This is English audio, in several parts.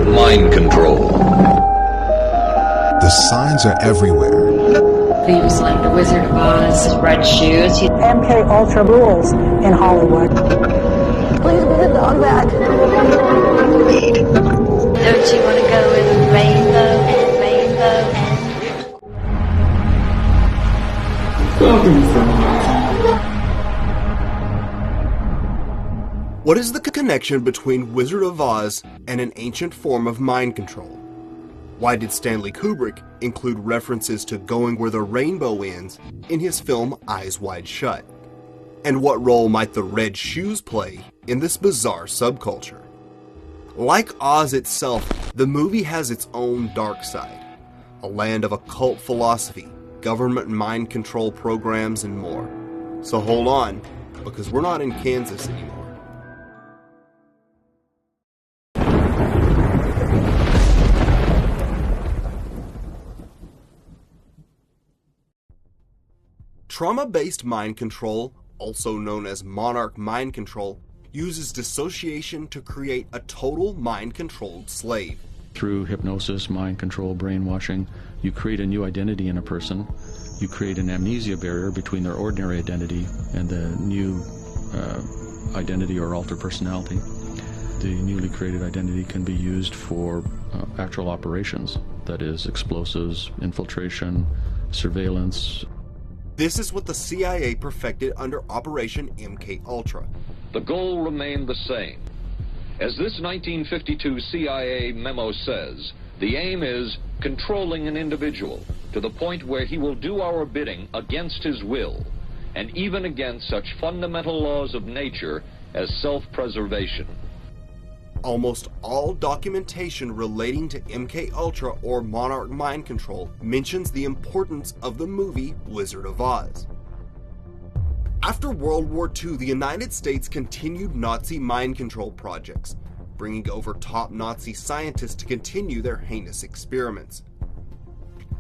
Mind control. The signs are everywhere. Themes like The Wizard of Oz, Red Shoes. MK Ultra rules in Hollywood. Please be the dog back. Don't you want to go with Rainbow and Rainbow and... What is the connection between Wizard of Oz and an ancient form of mind control? Why did Stanley Kubrick include references to going where the rainbow ends in his film Eyes Wide Shut? And what role might the red shoes play in this bizarre subculture? Like Oz itself, the movie has its own dark side, a land of occult philosophy, government mind control programs, and more. So hold on, because we're not in Kansas anymore. Trauma-based mind control, also known as monarch mind control, uses dissociation to create a total mind-controlled slave. Through hypnosis, mind control, brainwashing, you create a new identity in a person. You create an amnesia barrier between their ordinary identity and the new identity or altered personality. The newly created identity can be used for actual operations, that is, explosives, infiltration, surveillance. This is what the CIA perfected under Operation MKUltra. The goal remained the same. As this 1952 CIA memo says, the aim is controlling an individual to the point where he will do our bidding against his will, and even against such fundamental laws of nature as self-preservation. Almost all documentation relating to MKUltra or monarch mind control mentions the importance of the movie Wizard of Oz. After World War II, the United States continued Nazi mind control projects, bringing over top Nazi scientists to continue their heinous experiments.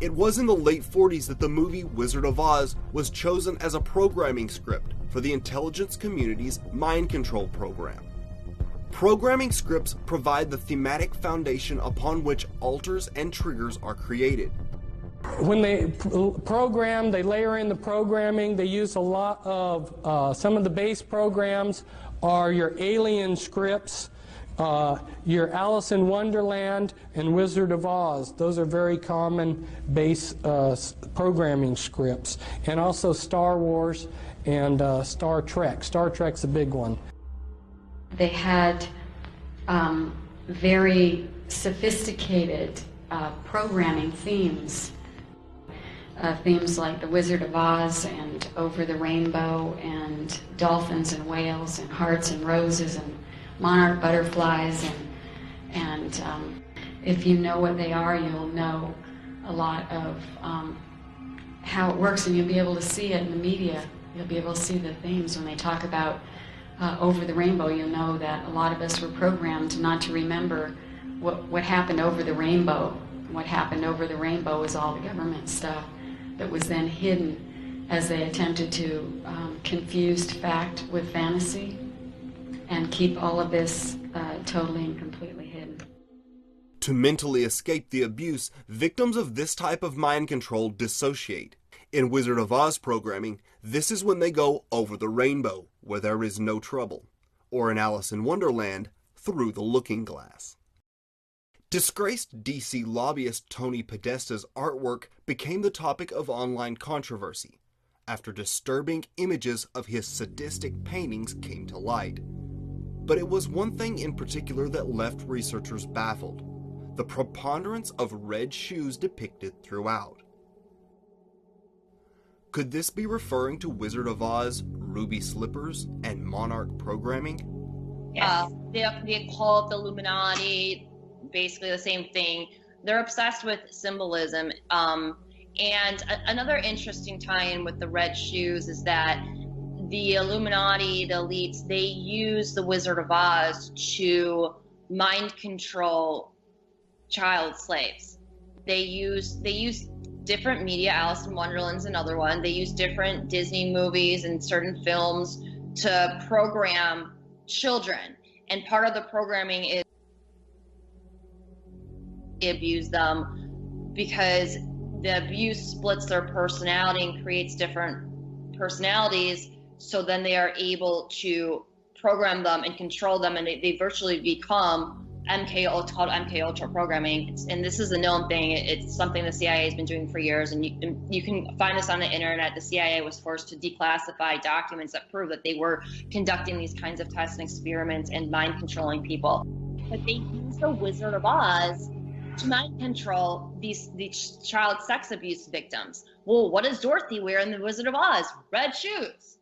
It was in the late 40s that the movie Wizard of Oz was chosen as a programming script for the intelligence community's mind control program. Programming scripts provide the thematic foundation upon which alters and triggers are created. When they program, they layer in the programming, they use a lot of, some of the base programs are your Alien scripts, your Alice in Wonderland and Wizard of Oz. Those are very common base programming scripts. And also Star Wars and Star Trek. Star Trek's a big one. They had very sophisticated programming themes. Themes like The Wizard of Oz and Over the Rainbow and Dolphins and Whales and Hearts and Roses and Monarch Butterflies and if you know what they are, you'll know a lot of how it works, and you'll be able to see it in the media. You'll be able to see the themes when they talk about Over the Rainbow. You'll know that a lot of us were programmed not to remember what happened over the rainbow. What happened over the rainbow was all the government stuff that was then hidden as they attempted to confuse fact with fantasy and keep all of this totally and completely hidden. To mentally escape the abuse, victims of this type of mind control dissociate. In Wizard of Oz programming, this is when they go over the rainbow, where there is no trouble, or in Alice in Wonderland, through the looking glass. Disgraced DC lobbyist Tony Podesta's artwork became the topic of online controversy after disturbing images of his sadistic paintings came to light. But it was one thing in particular that left researchers baffled: the preponderance of red shoes depicted throughout. Could this be referring to Wizard of Oz, ruby slippers, and monarch programming? The occult, the Illuminati, basically the same thing. They're obsessed with symbolism. And another interesting tie-in with the red shoes is that the Illuminati, the elites, they use the Wizard of Oz to mind control child slaves. They use different media. Alice in Wonderland's another one. They use different Disney movies and certain films to program children. And part of the programming is abuse them because the abuse splits their personality and creates different personalities. So then they are able to program them and control them, and they virtually become called MK Ultra programming. And this is a known thing. It's something the CIA has been doing for years, and you can find this on the internet. The CIA was forced to declassify documents that prove that they were conducting these kinds of tests and experiments and mind controlling people. But they used the Wizard of Oz to mind control these child sex abuse victims. Well, what does Dorothy wear in the Wizard of Oz? Red shoes.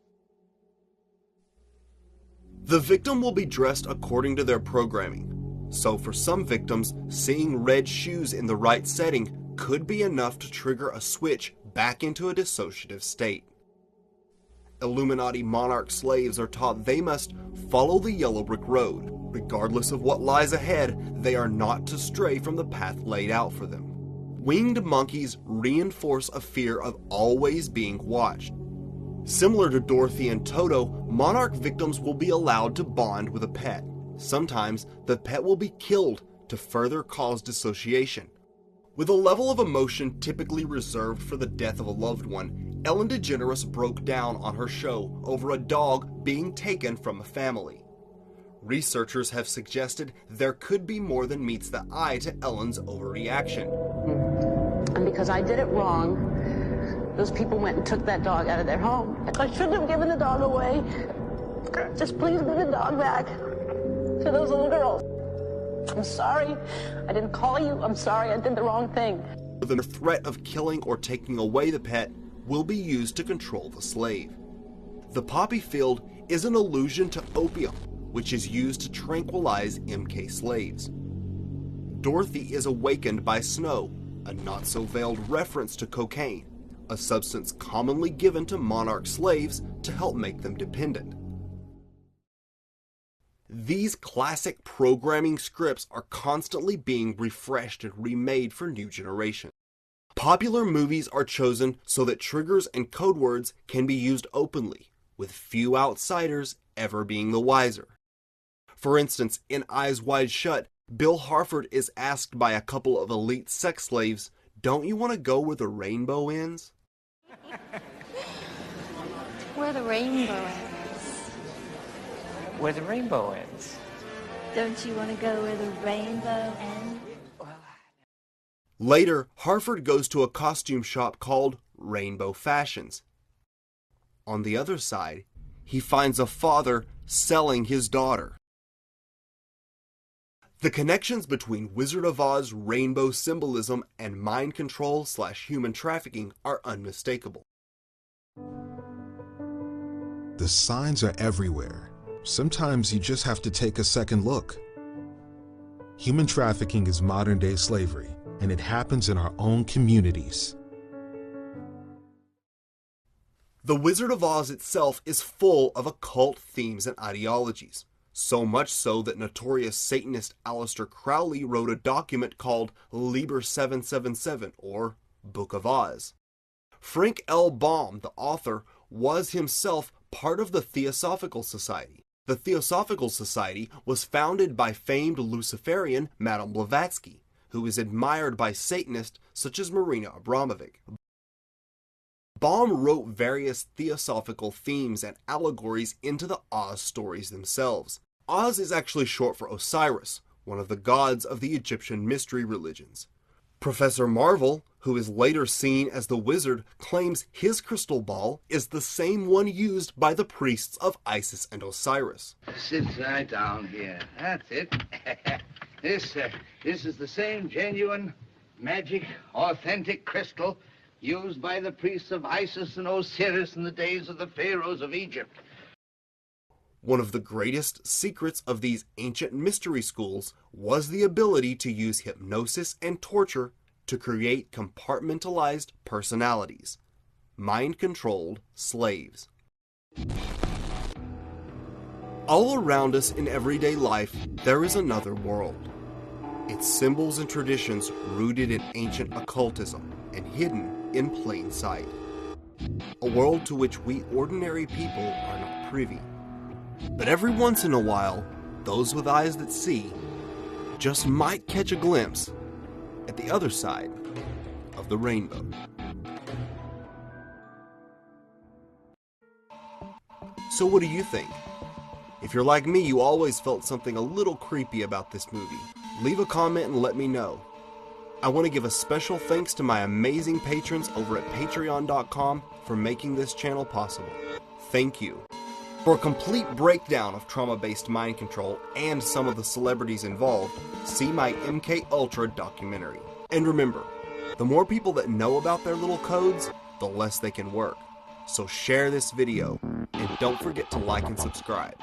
The victim will be dressed according to their programming. So for some victims, seeing red shoes in the right setting could be enough to trigger a switch back into a dissociative state. Illuminati monarch slaves are taught they must follow the yellow brick road. Regardless of what lies ahead, they are not to stray from the path laid out for them. Winged monkeys reinforce a fear of always being watched. Similar to Dorothy and Toto, monarch victims will be allowed to bond with a pet. Sometimes the pet will be killed to further cause dissociation. With a level of emotion typically reserved for the death of a loved one, Ellen DeGeneres broke down on her show over a dog being taken from a family. Researchers have suggested there could be more than meets the eye to Ellen's overreaction. And because I did it wrong, those people went and took that dog out of their home. I shouldn't have given the dog away. Just please give the dog back to those little girls. I'm sorry. I didn't call you. I'm sorry. I did the wrong thing. The threat of killing or taking away the pet will be used to control the slave. The poppy field is an allusion to opium, which is used to tranquilize MK slaves. Dorothy is awakened by snow, a not-so-veiled reference to cocaine, a substance commonly given to monarch slaves to help make them dependent. These classic programming scripts are constantly being refreshed and remade for new generations. Popular movies are chosen so that triggers and code words can be used openly, with few outsiders ever being the wiser. For instance, in Eyes Wide Shut, Bill Harford is asked by a couple of elite sex slaves, "Don't you want to go where the rainbow ends?" Where the rainbow ends. Where the rainbow ends. Don't you want to go where the rainbow ends? Later, Harford goes to a costume shop called Rainbow Fashions. On the other side, he finds a father selling his daughter. The connections between Wizard of Oz rainbow symbolism and mind control/human trafficking are unmistakable. The signs are everywhere. Sometimes you just have to take a second look. Human trafficking is modern-day slavery, and it happens in our own communities. The Wizard of Oz itself is full of occult themes and ideologies, so much so that notorious Satanist Aleister Crowley wrote a document called Liber 777, or Book of Oz. Frank L. Baum, the author, was himself part of the Theosophical Society. The Theosophical Society was founded by famed Luciferian Madame Blavatsky, who is admired by Satanists such as Marina Abramovic. Baum wrote various theosophical themes and allegories into the Oz stories themselves. Oz is actually short for Osiris, one of the gods of the Egyptian mystery religions. Professor Marvel, who is later seen as the wizard, claims his crystal ball is the same one used by the priests of Isis and Osiris. Sit right down here. That's it. This is the same genuine, magic, authentic crystal used by the priests of Isis and Osiris in the days of the pharaohs of Egypt. One of the greatest secrets of these ancient mystery schools was the ability to use hypnosis and torture to create compartmentalized personalities, mind-controlled slaves. All around us in everyday life, there is another world. Its symbols and traditions rooted in ancient occultism and hidden in plain sight. A world to which we ordinary people are not privy. But every once in a while, those with eyes that see just might catch a glimpse at the other side of the rainbow. So what do you think? If you're like me, you always felt something a little creepy about this movie. Leave a comment and let me know. I want to give a special thanks to my amazing patrons over at patreon.com for making this channel possible. Thank you. For a complete breakdown of trauma-based mind control and some of the celebrities involved, see my MK Ultra documentary. And remember, the more people that know about their little codes, the less they can work. So share this video, and don't forget to like and subscribe.